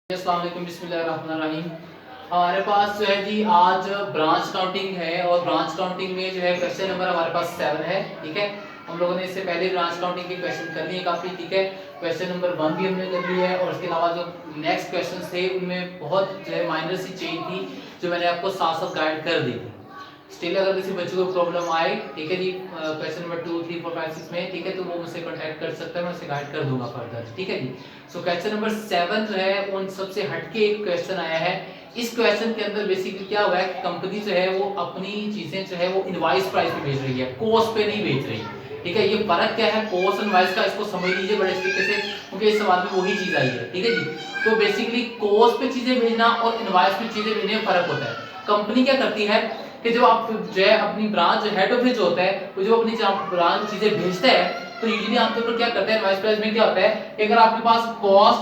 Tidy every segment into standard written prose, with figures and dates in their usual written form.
अस्सलाम वालेकुम, बिस्मिल्लाहिर्रहमानिर्रहीम। हमारे पास जो है जी आज ब्रांच काउंटिंग है और ब्रांच काउंटिंग में जो है क्वेश्चन नंबर हमारे पास 7 है। ठीक है, हम लोगों ने इससे पहले ब्रांच काउंटिंग के क्वेश्चन कर लिए काफ़ी। ठीक है, क्वेश्चन नंबर 1 भी हमने कर लिया है और उसके अलावा जो नेक्स्ट क्वेश्चन थे उनमें बहुत जो है माइनर सी चेंज थी जो मैंने आपको साथ साथ गाइड कर दी थी। स्टिल अगर किसी बच्चे को प्रॉब्लम आए, ठीक है जी, क्वेश्चन नंबर 2, 3, 4, 5, 6 में, ठीक है, तो वो मुझसे कांटेक्ट कर सकता है, मैं उसे गाइड कर दूंगा फर्दर। ठीक है जी। सो क्वेश्चन नंबर 7 जो है उन सबसे हटके एक क्वेश्चन आया है। इस क्वेश्चन के अंदर बेसिकली क्या हुआ है, कंपनी जो है वो अपनी चीजें जो है वो इनवॉइस प्राइस पे बेच रही है, कॉस्ट पे नहीं बेच रही। ठीक है, ये फर्क क्या है कॉस्ट और इनवॉइस का, इसको समझ लीजिए बड़े तरीके से, क्योंकि इस सवाल में वही चीज आई है। ठीक है जी, तो बेसिकली कॉस्ट पे चीजें भेजना और इनवॉइस पे चीजें भेजने में फर्क होता है। कंपनी क्या करती है कि जब आप जो है अपनी ब्रांच हेड ऑफिस जो होता है वो जो अपनी ब्रांच चीजें भेजता है, तो यूजुअली आमतौर पर क्या करते हैं इनवॉइस प्राइस में क्या होता है कि अगर आपके पास कॉस्ट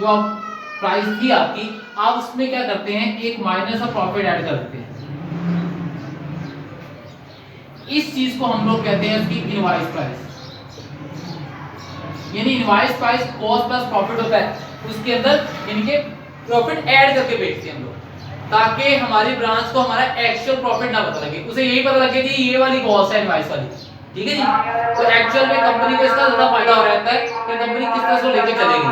जो प्राइस थी आपकी, आप उसमें क्या करते हैं एक माइनस ऑफ प्रॉफिट ऐड कर देते हैं। इस चीज को हम लोग कहते हैं उसकी इनवॉइस प्राइस। यानी invoice price cost plus profit होता है, उसके अंदर इनके प्रॉफिट ऐड करके बेचते हैं हम लोग, ताकि हमारी ब्रांच को हमारा एक्चुअल प्रॉफिट ना पता लगे, उसे यही पता लगे जी ये वाली कॉस्ट है इनवॉइस वाली। ठीक है जी, तो एक्चुअल में कंपनी को इसका ज्यादा फायदा हो रहता है कि कंपनी किस तरह से लेके चलेगी।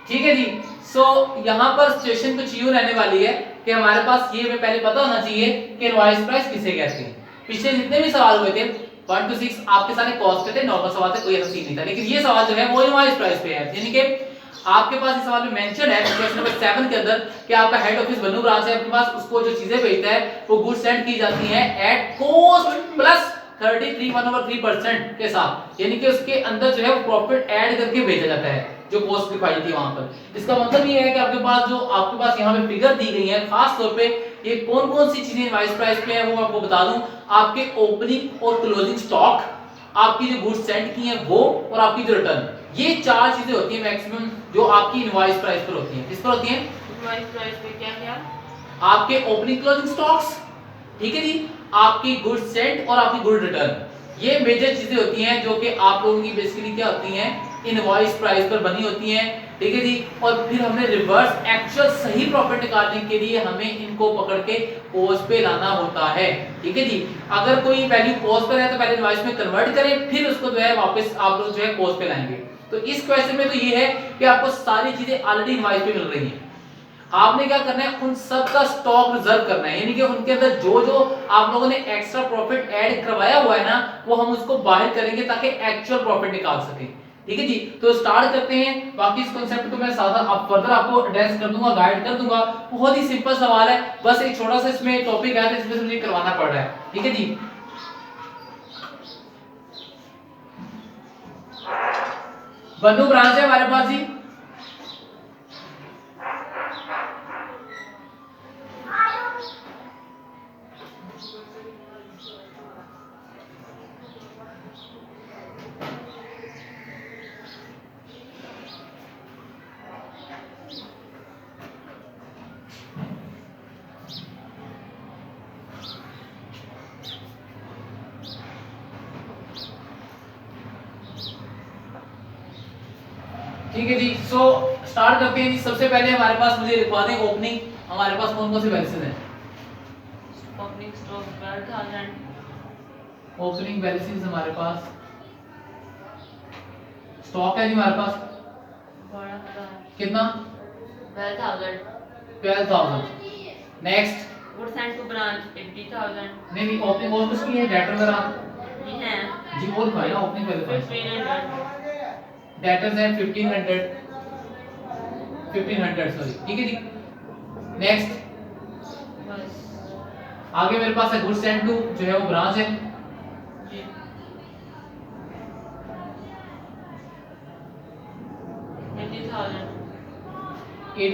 ठीक है जी। सो यहाँ पर सिचुएशन कुछ यूं रहने वाली है कि हमारे पास ये हमें पहले पता होना चाहिए कि इनवॉइस प्राइस किसे कहते हैं। पिछले जितने भी सवाल हुए थे 1 to 6 आपके सारे कॉस्ट पे थे, नॉर्मल सवाल थे, कोई ऐसा सीन नहीं था, लेकिन ये सवाल जो है वो इनवॉइस प्राइस पे है। यानी कि आपके पास इस सवाल में मेंशन है क्वेश्चन नंबर 7 के अंदर कि आपका हेड ऑफिस बन्नू ब्रांच है, आपके पास उसको जो चीजें भेजता है वो गुड्स सेंड की जाती हैं एट कॉस्ट प्लस 33.1/3% के साथ, यानी कि उसके अंदर जो है वो प्रॉफिट ऐड करके भेजा जाता है जो कॉस्ट दिखाई थी वहां पर। इसका मतलब ये है कि आपके पास यहाँ पे फिगर दी गई है, खास तौर पे ये कौन कौन सी चीजें इनवॉइस प्राइस पे है वो मैं आपको बता दूं। आपके ओपनिंग और क्लोजिंग स्टॉक, आपकी जो गुड्स सेंड की है वो, और आपकी जो रिटर्न, ये 4 चीजें होती है मैक्सिमम जो आपकी इनवॉइस प्राइस पर होती हैं। किस पर होती हैं इनवॉइस प्राइस पे? क्या क्या? आपके ओपनिंग क्लोजिंग स्टॉक्स, ठीक है जी, आपकी गुड्स सेंड और आपकी गुड रिटर्न, ये मेजर चीजें होती हैं जो कि आप लोगों की बेसिकली क्या होती हैं इनवॉइस प्राइस पर बनी होती हैं। ठीक है जी, और फिर हमने रिवर्स एक्चुअल सही प्रॉफिट निकालने के लिए हमें इनको पकड़ के कॉस्ट पे लाना होता है। ठीक है जी, अगर कोई वैल्यू कॉस्ट पर है तो पहले इनवॉइस में कन्वर्ट करें, फिर उसको जो है वापस आप लोग जो है कॉस्ट पे लाएंगे। तो इस क्वेश्चन में तो ये है कि आपको सारी चीजें ऑलरेडी इनवॉइस पे मिल रही हैं, आपने क्या करना है उन सब का स्टॉक रिजर्व करना है, यानी कि उनके अंदर जो जो आप लोगों ने एक्स्ट्रा प्रॉफिट ऐड करवाया हुआ है ना, वो हम उसको बाहर करेंगे ताकि एक्चुअल प्रॉफिट निकाल सके। ठीक है जी, तो स्टार्ट करते हैं। बाकी इस कांसेप्ट को मैं साथ आप फर्दर आपको एड्रेस कर दूंगा, गाइड कर दूंगा। बहुत ही सिंपल सवाल है, बस एक छोटा सा इसमें टॉपिक है जिसमें मुझे करवाना पड़ रहा है। ठीक है जी, बन्नू ब्रांच है हमारे पास जी। ठीक है जी, सो स्टार्ट करते हैं जी। सबसे पहले हमारे पास मुझे लिखवा दें ओपनिंग, हमारे पास कौन कौन से बैलेंसेस हैं। ओपनिंग स्टॉक 12,000, ओपनिंग बैलेंसेस हमारे पास स्टॉक है जी हमारे पास 12,000, कितना 12,000। Next goods send to branch 80,000। नहीं ओपनिंग और कुछ नहीं है, डेटर वगैरह ये है जी, और भाई ना ओपनिंग पहले 1500, डेटर्स हैं 1500 सॉरी। ठीक है जी, नेक्स्ट बस आगे मेरे पास है गुड्स सेंड टू जो है वो ब्रांच है जी 80,000 की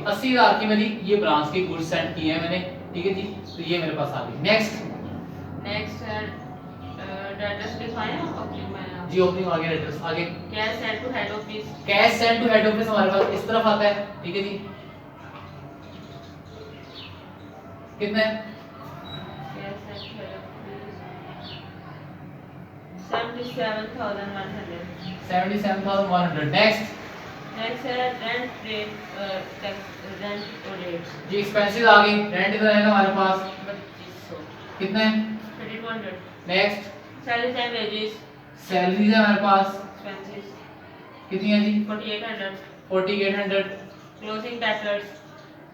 80,000 की मेरी ये ब्रांच की गुड्स सेंड की है मैंने। ठीक है जी, तो ये मेरे पास आ गई। नेक्स्ट है डेटर्स दिखाएं ओपनिंग में जी, ओपनिंग आ गया, डेटर्स आगे cash send to head office, cash send to head office हमारे पास इस तरफ आता है। ठीक है जी, कितना है कैश 77,100 नेक्स्ट नेक्स्ट है रेंट रेट रेंट और रेट जी एक्सपेंसेस आ गई रेंट इधर रहेगा हमारे पास 2500 कितने 3200 next salaries and wages salaries है हमारे पास एक्सपेंसेस कितनी है जी 4800 4800 क्लोजिंग डेटर्स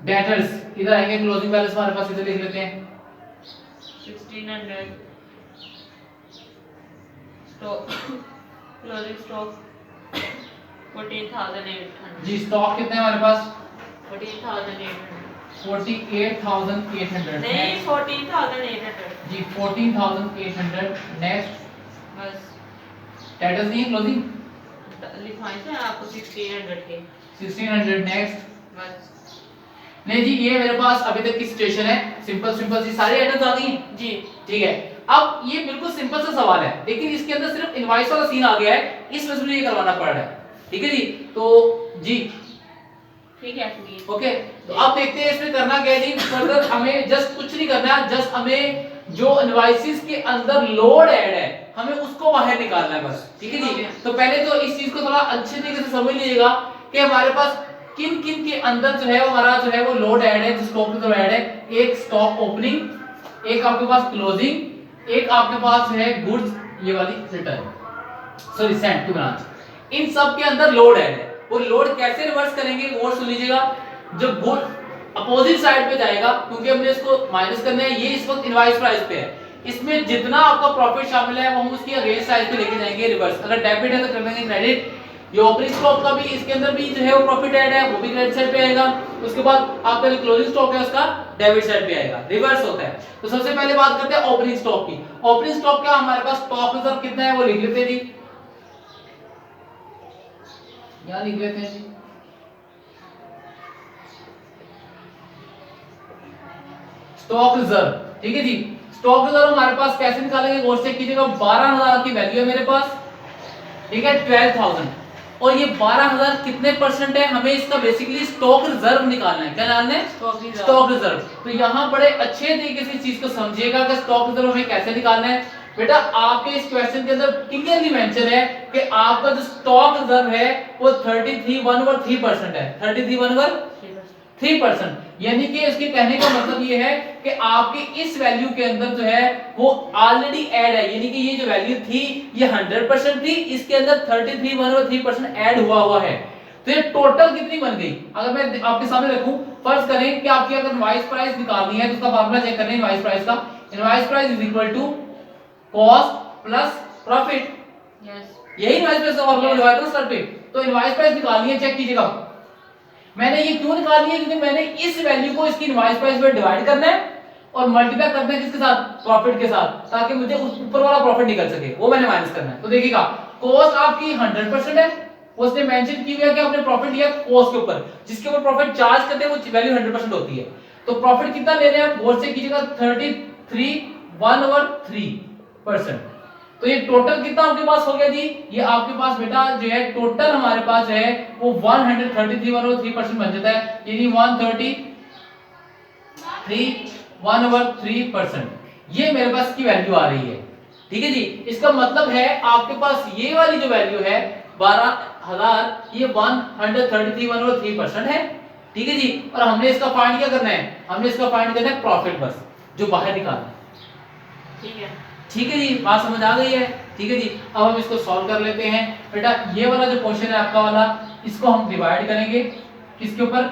डेटर्स इधर आएंगे क्लोजिंग बैलेंस हमारे पास इधर लिख लेते हैं 1600 स्टॉक क्लोजिंग स्टॉक 48,800 जी स्टॉक कितने हैं हमारे पास 48,800 48,800 नहीं 14,800 जी 14,800 नेक्स्ट बस डेटर्स नहीं है क्लोजिंग लिखवाएं थे आपको 1600 के 1600 नेक्स्ट बस नहीं जी ये मेरे पास अभी तक की सिचुएशन है सिंपल सिंपल सी सारी आइटम्स आ गई हैं जी ठीक है अब ये बिल्कुल सिंपल सा सवाल है लेकिन इसके अंदर सिर्फ इनवॉइस वाला सीन आ गया है इस वजह से मुझे ये करवाना पड़ रहा है ठीक है जी तो जी ठीक है प्लीज ओके तो अब देखते हैं इसमें करना क्या है जी फर्दर हमें जस्ट कुछ नहीं करना है जस्ट हमें जो इनवॉइसेस के अंदर लोड ऐड है हमें उसको बाहर निकालना है बस ठीक है जी तो पहले तो इस चीज को थोड़ा अच्छे तरीके से समझ लीजिएगा कि हमारे पास किन किन के अंदर जो है वो हमारा जो है वो लोड ऐड है जो स्टॉक में ऐड है एक स्टॉक ओपनिंग एक आपके पास क्लोजिंग एक आपके पास जो है गुड्स ये वाली return sorry send to branch इन सब के अंदर लोड ऐड है वो लोड कैसे रिवर्स करेंगे और सुन लीजिएगा जब गुड अपोजिट साइड पे जाएगा क्योंकि हमने इसको माइनस करना है ये इस वक्त इनवॉइस प्राइस पे है इसमें जितना आपका प्रॉफिट शामिल है वो हम उसकी अगेंस्ट साइड पे लेके जाएंगे रिवर्स अगर डेबिट है तो कर देंगे क्रेडिट ये ओपनिंग स्टॉक का भी इसके अंदर भी जो है वो प्रॉफिट ऐड है वो भी क्रेडिट साइड पे आएगा उसके बाद आपका जो क्लोजिंग स्टॉक है उसका डेबिट साइड पे आएगा रिवर्स होता है तो सबसे पहले बात करते हैं ओपनिंग स्टॉक की ओपनिंग स्टॉक क्या हमारे पास स्टॉक रिजर्व कितना है वो लिख लेते हैं जी यहां लिख लेते हैं जी स्टॉक रिजर्व ठीक है जी स्टॉक रिजर्व हमारे पास कैसे निकालेंगे गौर से कीजिएगा 12,000 की वैल्यू है मेरे पास ठीक है 12,000 और ये 12,000 कितने परसेंट है हमें इसका बेसिकली स्टॉक रिजर्व निकालना है क्या निकालना है स्टॉक रिजर्व तो यहाँ बड़े अच्छे तरीके से इस चीज को समझिएगा कि स्टॉक रिजर्व हमें कैसे निकालना है बेटा आपके इस क्वेश्चन के अंदर क्लियरली मेंशन है कि आपका जो स्टॉक रिजर्व है वो 33.1 है 33.1 यानी कि इसके कहने का मतलब ये है कि आपके इस वैल्यू के अंदर जो है वो ऑलरेडी ऐड है यानी कि ये जो वैल्यू थी ये 100% थी इसके अंदर 33.1 ऐड हुआ है तो ये टोटल कितनी बन गई अगर मैं आपके सामने रखूं फर्ज करें कि आपकी अगर इनवॉइस प्राइस निकालनी है तो उसका फार्मूला चेक करना है इनवॉइस प्राइस का invoice price is equal to cost plus profit yes यही इनवॉइस प्राइस का फार्मूला डिवाइड कर सर पे तो इनवॉइस प्राइस निकालनी है चेक कीजिएगा मैंने ये क्यों निकालनी है क्योंकि मैंने इस वैल्यू को इसकी इनवॉइस प्राइस पे डिवाइड करना है और मल्टीप्लाई करना है किसके साथ प्रॉफिट के साथ ताकि मुझे उस ऊपर वाला प्रॉफिट निकल सके वो मैंने माइनस करना है तो देखिएगा कॉस्ट आपकी 100% है उसने मेंशन की हुई है कि आपने प्रॉफिट लिया कॉस्ट के ऊपर जिसके ऊपर प्रॉफिट चार्ज करते हैं वो वैल्यू 100% होती है तो प्रॉफिट कितना ले रहे हैं गौर से कीजिएगा 33.1/3% तो ये टोटल कितना आपके पास हो गया जी ये आपके पास बेटा जो है टोटल हमारे पास है वो 133.1/3% बन जाता है यानी 133.1/3% ये मेरे पास की वैल्यू आ रही है ठीक है जी इसका मतलब है आपके पास ये वाली जो वैल्यू है 12,000 ये 133.1/3% है ठीक है जी और हमने इसका फाइंड क्या करना है हमने इसका फाइंड करना है प्रॉफिट बस जो बाहर निकालना है ठीक है जी बात समझ आ गई है ठीक है जी अब हम इसको सॉल्व कर लेते हैं बेटा ये वाला जो क्वेश्चन है आपका वाला इसको हम डिवाइड करेंगे किसके ऊपर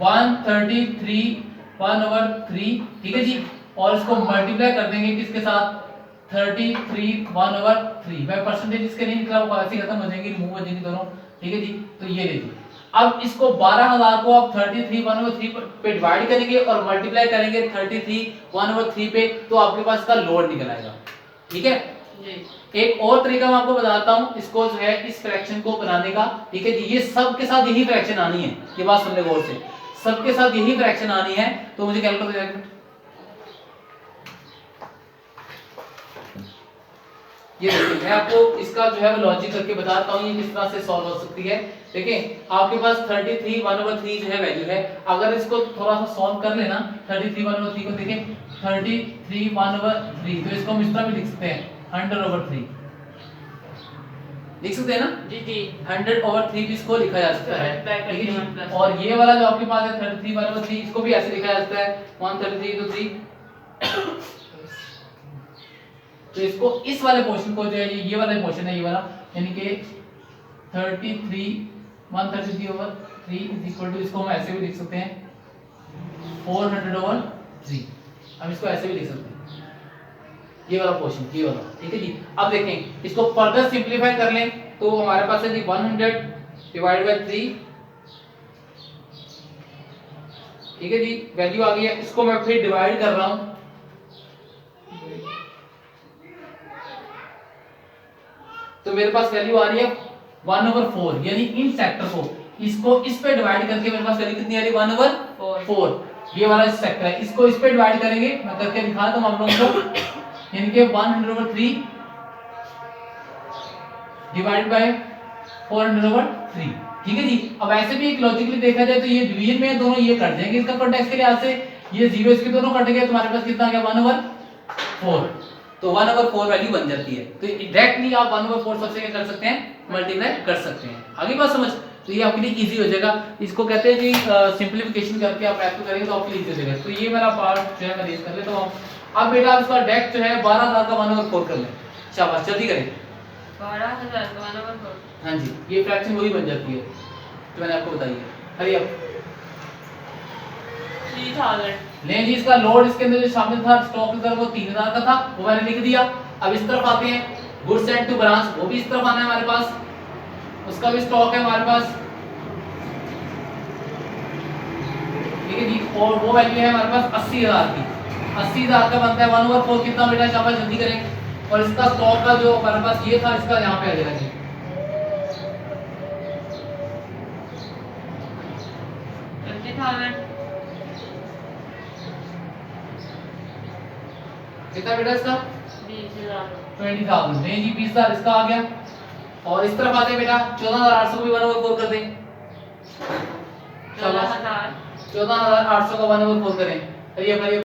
133.1/3 ठीक है जी और इसको मल्टीप्लाई कर देंगे किसके साथ 33.1/3 मैं परसेंटेज इसके नहीं निकला वो ऐसे खत्म हो जाएंगे रिमूव हो जाएंगे दोनों ठीक है जी तो ये देखिए अब इसको 12,000 को आप 33.1/3 पे डिवाइड करेंगे और मल्टीप्लाई करेंगे 33.1/3 पे तो आपके पास का लोड निकल आएगा ठीक है जी एक और तरीका मैं आपको बताता हूं इसको जो है इस फ्रैक्शन को बनाने का ठीक है जी ये सब के साथ यही फ्रैक्शन आनी है ये बात सुन ले गौर से सबके साथ यही फ्रैक्शन आनी है तो मुझे कैलकुलेटर ये देखिए मैं आपको इसका जो है वो लॉजिक करके बताता हूँ ये किस तरह से सॉल्व हो सकती है। देखिए आपके पास 33 1/3 जो है वैल्यू है, अगर इसको थोड़ा सा सॉल्व कर लेना 33 1/3 को, देखिए 33 1/3 तो इसको हम इस तरह भी लिख सकते हैं 100/3 लिख सकते हैं ना जी जी 100/3 इसको लिखा जा सकता है, Back ठीक है करके जी। 1 और ये वाला जो आपके पास है 33 1/3 इसको भी ऐसे लिखा जा सकता है 133 to 3 तो इसको इस वाले पोर्शन को जो है ये वाला पोर्शन है ये वाला, यानी कि 33 133/3 इज इक्वल टू, इसको हम ऐसे भी लिख सकते हैं 400/3, हम इसको ऐसे भी लिख सकते हैं ये वाला पोर्शन, ये वाला, ठीक है जी। अब देखें इसको फर्दर सिंपलीफाई कर लें तो हमारे पास है जी 100/3, ठीक है जी, वैल्यू आ गई है। इसको मैं फिर डिवाइड कर रहा हूं, तो मेरे पास वैल्यू आ रही है 1/4, यानी इन सेक्टर को इसको इस पे डिवाइड करके मेरे पास वैल्यू कितनी आ रही है 1/4, ये वाला सेक्टर है, इसको इस पे डिवाइड करेंगे, मैं करके दिखा दूं आप लोगों को, यानी कि 100/3 डिवाइड बाय 400/3, ठीक है जी। अब ऐसे भी एक लॉजिकली देखा जाए तो ये डिवीजन में दोनों ये कट जाएंगे इसका कॉन्टेक्स्ट के लिहाज से, ये जीरो इसके दोनों कट गए, तुम्हारे पास कितना आ गया 1/4, तो 1/4 वैल्यू बन जाती है। तो डायरेक्टली आप 1/4 सबसे क्या कर सकते हैं, मल्टीप्लाई कर सकते हैं। आगे बात समझ, तो ये आपके लिए इजी हो जाएगा। इसको कहते हैं जी सिंपलीफिकेशन करके आप मैथ को करेंगे तो आपके लिए इजी हो जाएगा। तो ये मेरा पार्ट जो है मैं रेज कर लेता हूं। अब बेटा आप इसका डायरेक्ट जो है 12000 का 1/4 कर लें, शाबाश जल्दी करें। 12000 का 1/4, हाँ जी, ये फ्रैक्शन वही बन जाती है जो मैंने आपको बताई है। हरी अब 3000, लें जी, इसका लोड इसके अंदर जो शामिल था स्टॉक रिजर्व वो 3000 का था, वो मैंने लिख दिया। अब इस तरफ आते हैं गुड्स एंड टू ब्रांच, वो भी इस तरफ आना है हमारे पास, उसका भी स्टॉक है हमारे पास, ठीक है जी। और वो वैल्यू है हमारे पास 80000 की, 80000 का बनता है 1/4 कितना बेटा, शाबाश जल्दी करें। और इसका स्टॉक का जो हमारे पास ये था इसका यहाँ पे आ जाएगा जी 20000, कितना बेटा इसका 20000, 20,000, नहीं जी 20,000 इसका आ गया। और इस तरफ आते हैं बेटा 14,800 को भी 1/4 कर दें, 14000, 14,800 का 1/4 करें,